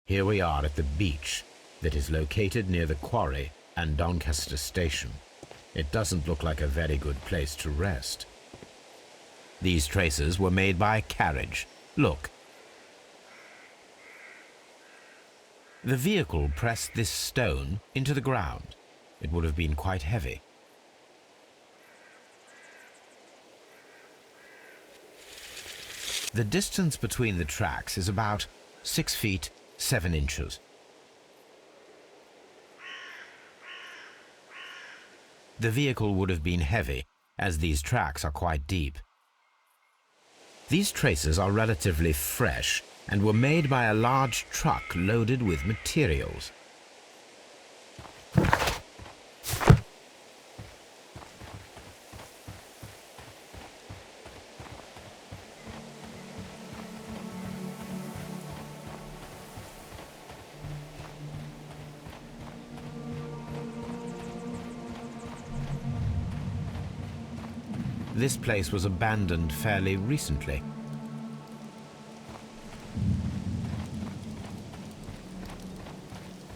Here we are at the beach that is located near the quarry and Doncaster station. It doesn't look like a very good place to rest. These traces were made by a carriage. Look. The vehicle pressed this stone into the ground. It would have been quite heavy. The distance between the tracks is about 6 feet 7 inches. The vehicle would have been heavy, as these tracks are quite deep. These traces are relatively fresh and were made by a large truck loaded with materials. This place was abandoned fairly recently.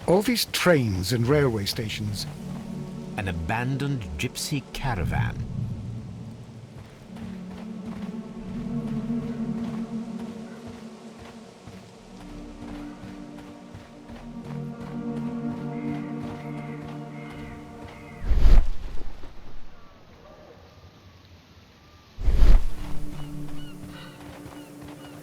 All these trains and railway stations. An abandoned gypsy caravan.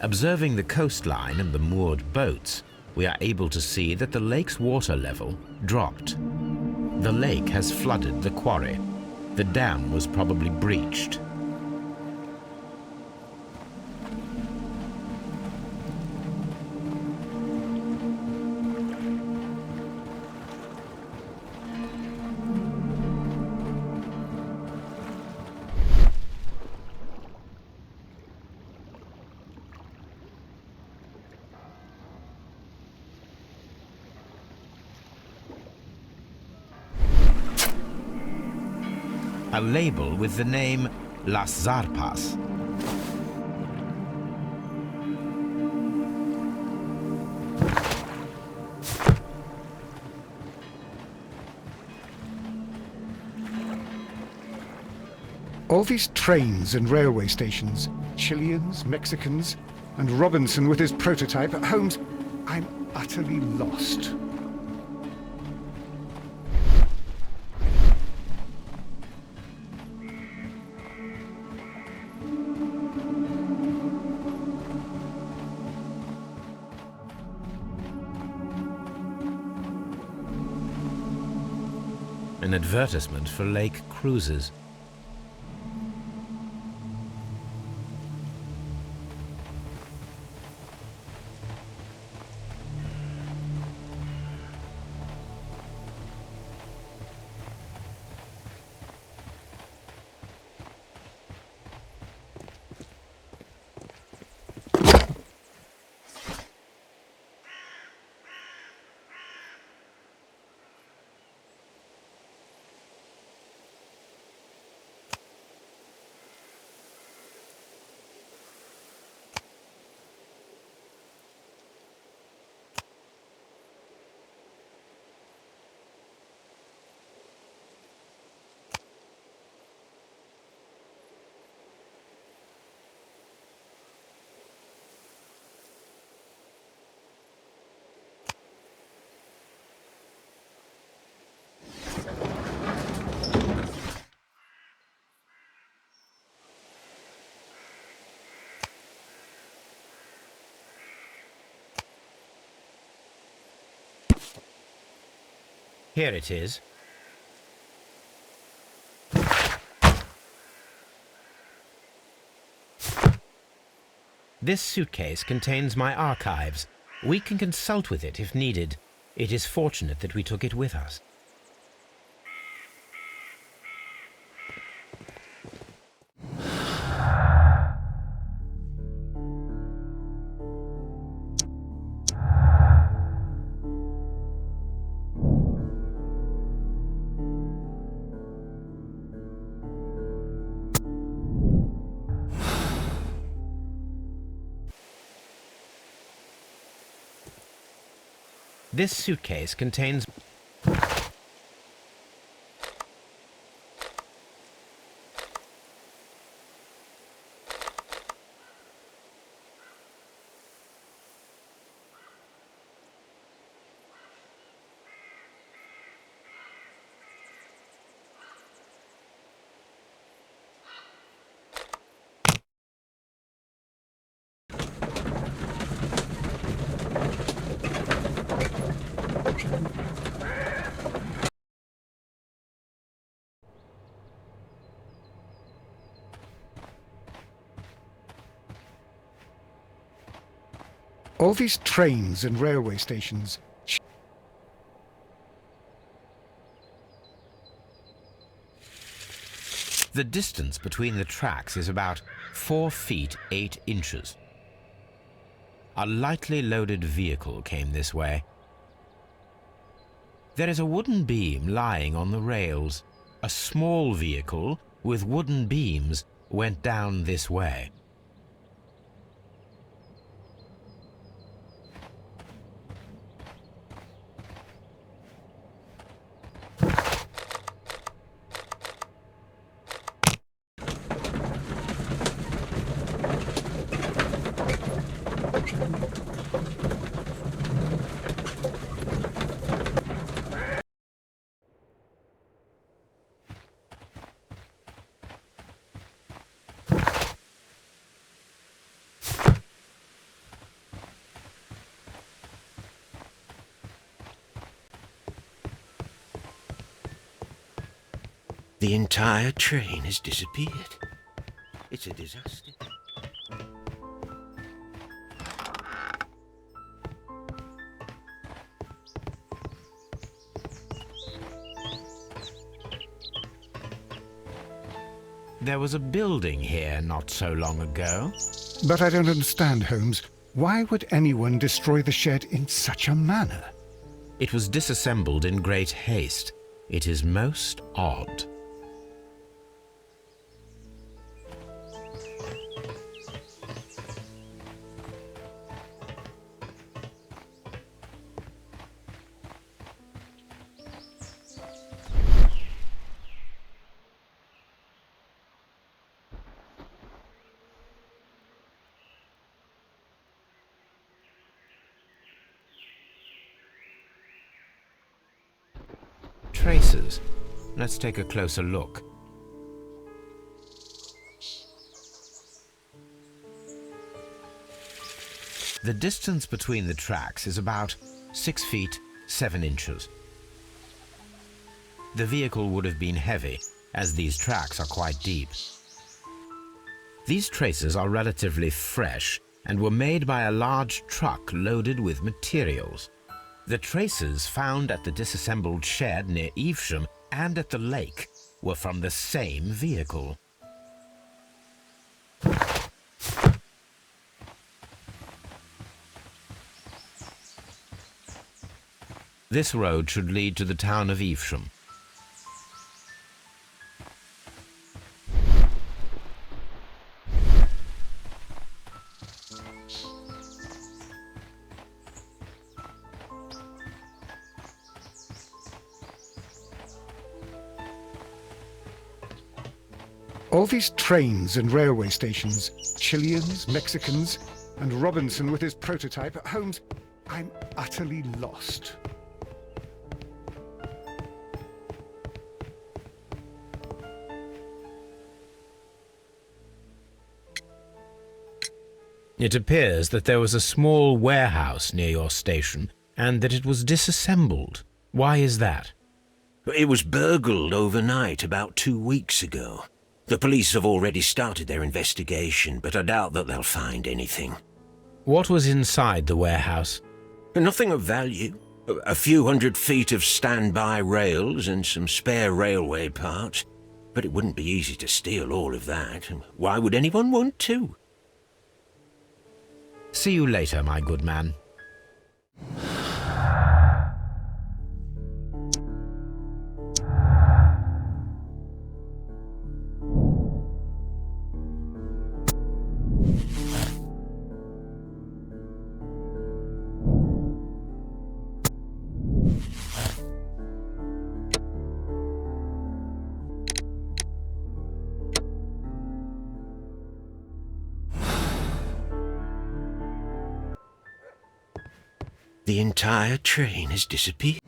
Observing the coastline and the moored boats, we are able to see that the lake's water level dropped. The lake has flooded the quarry. The dam was probably breached. A label with the name Las Zarpas. All these trains and railway stations. Chileans, Mexicans, and Robinson with his prototype. Holmes, I'm utterly lost. An advertisement for lake cruises. Here it is. This suitcase contains my archives. We can consult with it if needed. It is fortunate that we took it with us. This suitcase contains... All these trains and railway stations. The distance between the tracks is about 4 feet 8 inches. A lightly loaded vehicle came this way. There is a wooden beam lying on the rails. A small vehicle with wooden beams went down this way. The entire train has disappeared. It's a disaster. There was a building here not so long ago. But I don't understand, Holmes. Why would anyone destroy the shed in such a manner? It was disassembled in great haste. It is most odd. Traces. Let's take a closer look. The distance between the tracks is about 6 feet 7 inches. The vehicle would have been heavy, as these tracks are quite deep. These traces are relatively fresh and were made by a large truck loaded with materials. The traces found at the disassembled shed near Evesham and at the lake were from the same vehicle. This road should lead to the town of Evesham. All these trains and railway stations, Chileans, Mexicans, and Robinson with his prototype. Holmes, I'm utterly lost. It appears that there was a small warehouse near your station and that it was disassembled. Why is that? It was burgled overnight about 2 weeks ago. The police have already started their investigation, but I doubt that they'll find anything. What was inside the warehouse? Nothing of value. A few 100 feet of standby rails and some spare railway parts. But it wouldn't be easy to steal all of that. Why would anyone want to? See you later, my good man. The entire train has disappeared.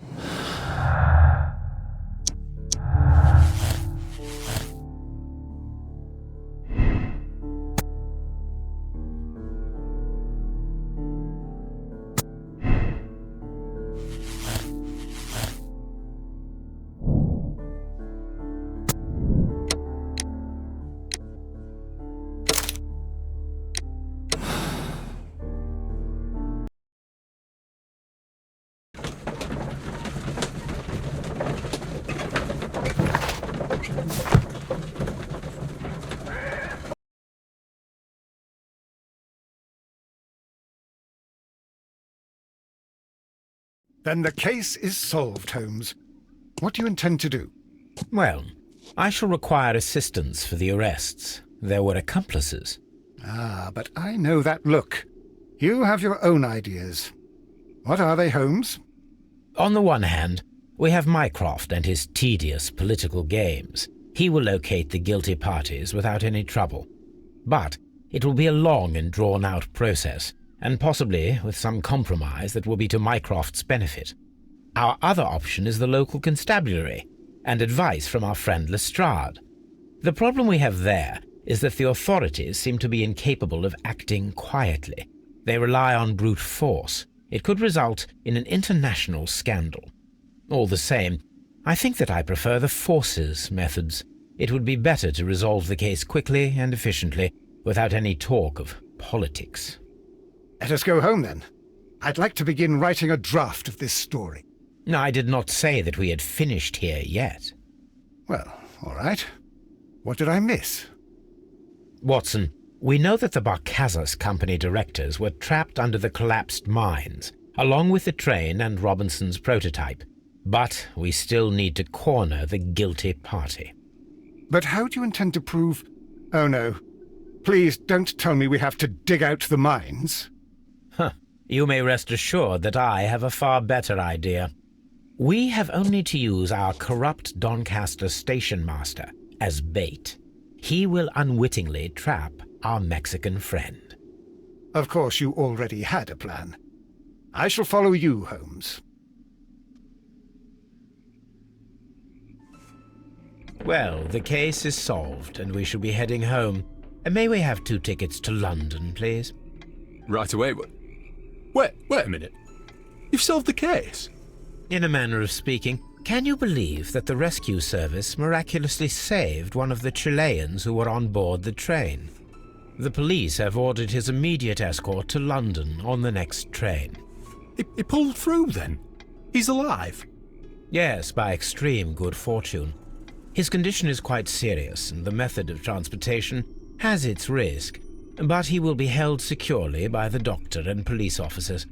Then the case is solved, Holmes. What do you intend to do? Well, I shall require assistance for the arrests. there were accomplices. Ah, but I know that look. You have your own ideas. What are they, Holmes? On the one hand, we have Mycroft and his tedious political games. He will locate the guilty parties without any trouble. But it will be a long and drawn-out process, and possibly with some compromise that will be to Mycroft's benefit. Our other option is the local constabulary, and advice from our friend Lestrade. The problem we have there is that the authorities seem to be incapable of acting quietly. They rely on brute force. It could result in an international scandal. All the same, I think that I prefer the forces methods. It would be better to resolve the case quickly and efficiently, without any talk of politics. Let us go home, then. I'd like to begin writing a draft of this story. No, I did not say that we had finished here yet. Well, all right. What did I miss? Watson, we know that the Barcazas Company directors were trapped under the collapsed mines, along with the train and Robinson's prototype. But we still need to corner the guilty party. But how do you intend to prove... Oh, no. Please don't tell me we have to dig out the mines. Huh. You may rest assured that I have a far better idea. We have only to use our corrupt Doncaster station master as bait. He will unwittingly trap our Mexican friend. Of course, you already had a plan. I shall follow you, Holmes. Well, the case is solved, and we shall be heading home. May we have 2 tickets to London, please? Right away. Wait a minute. You've solved the case? In a manner of speaking, can you believe that the rescue service miraculously saved one of the Chileans who were on board the train? The police have ordered his immediate escort to London on the next train. He pulled through, then? He's alive? Yes, by extreme good fortune. His condition is quite serious, and the method of transportation has its risk, but he will be held securely by the doctor and police officers.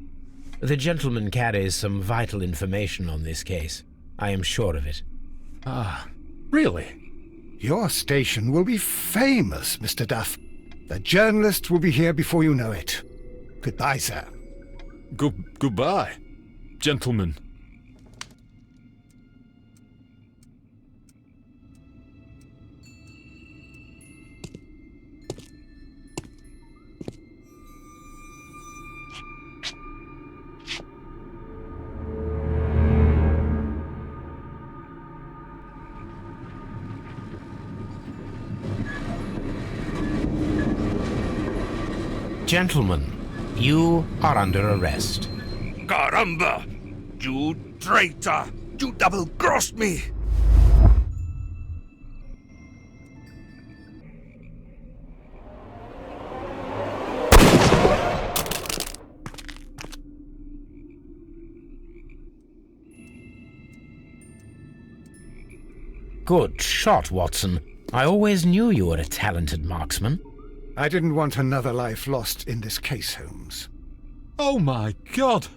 The gentleman carries some vital information on this case. I am sure of it. Ah, really? Your station will be famous, Mr. Duff. The journalists will be here before you know it. Goodbye, sir. Goodbye, gentlemen. Gentlemen, you are under arrest. Caramba! You traitor! You double-crossed me! Good shot, Watson. I always knew you were a talented marksman. I didn't want another life lost in this case, Holmes. Oh my God!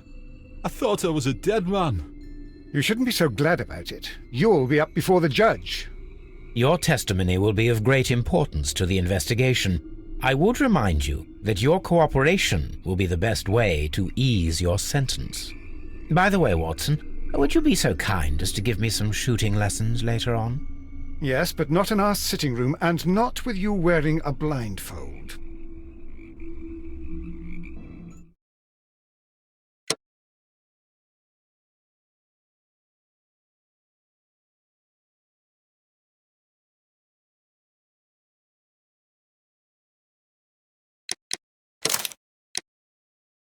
I thought I was a dead man. You shouldn't be so glad about it. You'll be up before the judge. Your testimony will be of great importance to the investigation. I would remind you that your cooperation will be the best way to ease your sentence. By the way, Watson, would you be so kind as to give me some shooting lessons later on? Yes, but not in our sitting room, and not with you wearing a blindfold.